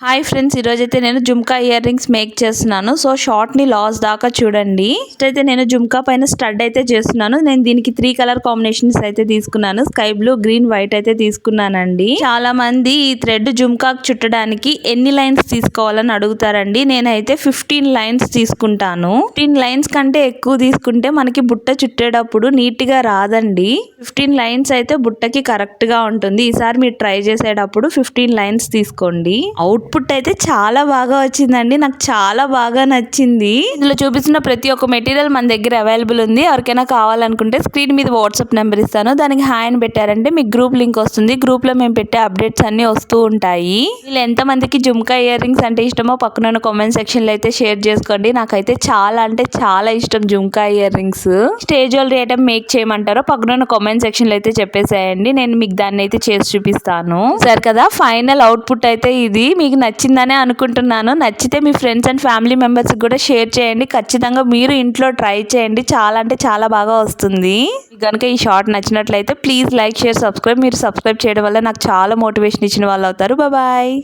Hi friends, ఈరోజైతే నేను jhumka ear rings make చేస్తున్నాను. సో షార్ట్ని లాస్ దాకా చూడండి. ఫస్ట్ అయితే నేను జుమ్కా పైన స్టడ్ అయితే చేస్తున్నాను. నేను దీనికి 3 కలర్ కాంబినేషన్స్ అయితే తీసుకున్నాను. స్కై బ్లూ, గ్రీన్, వైట్ అయితే తీసుకున్నానండి. చాలా మంది ఈ థ్రెడ్ జుమ్కాకు చుట్టడానికి ఎన్ని లైన్స్ తీసుకోవాలని అడుగుతారండి. నేనైతే 15 లైన్స్ తీసుకుంటాను. 15 లైన్స్ కంటే ఎక్కువ తీసుకుంటే మనకి బుట్ట చుట్టేటప్పుడు నీట్ గా రాదండి. 15 లైన్స్ అయితే బుట్టకి కరెక్ట్ గా ఉంటుంది. ఈసారి మీరు ట్రై చేసేటప్పుడు 15 లైన్స్ తీసుకోండి. అవుట్పుట్ అయితే చాలా బాగా వచ్చిందండి. నాకు చాలా బాగా నచ్చింది. ఇందులో చూపిస్తున్న ప్రతి ఒక్క మెటీరియల్ మన దగ్గర అవైలబుల్ ఉంది. ఎవరికైనా కావాలనుకుంటే స్క్రీన్ మీద వాట్సాప్ నెంబర్ ఇస్తాను. దానికి హాయ్ అని పెట్టారంటే మీకు గ్రూప్ లింక్ వస్తుంది. గ్రూప్ లో మేము పెట్టే అప్డేట్స్ అన్ని వస్తూ ఉంటాయి. వీళ్ళు ఎంత మందికి జుమ్కా ఇయర్ రింగ్స్ అంటే ఇష్టమో పక్కన కామెంట్ సెక్షన్ లో అయితే షేర్ చేసుకోండి. నాకైతే చాలా అంటే చాలా ఇష్టం jhumka earrings. Stage jewellery item make చేయమంటారో పక్కన కామెంట్ సెక్షన్ లో అయితే చెప్పేసేయండి. నేను మీకు దాన్ని అయితే చేసి చూపిస్తాను. సరే కదా, ఫైనల్ అవుట్పుట్ అయితే ఇది. మీకు నచ్చిందనే అనుకుంటున్నాను. నచ్చితే మీ ఫ్రెండ్స్ అండ్ ఫ్యామిలీ మెంబర్స్ కూడా షేర్ చేయండి. ఖచ్చితంగా మీరు ఇంట్లో ట్రై చేయండి. చాలా అంటే చాలా బాగా వస్తుంది. కనుక ఈ షార్ట్ నచ్చినట్లయితే ప్లీజ్ లైక్, షేర్, సబ్స్క్రైబ్. మీరు సబ్స్క్రైబ్ చేయడం వల్ల నాకు చాలా మోటివేషన్ ఇచ్చిన వాళ్ళు అవుతారు. బాయ్.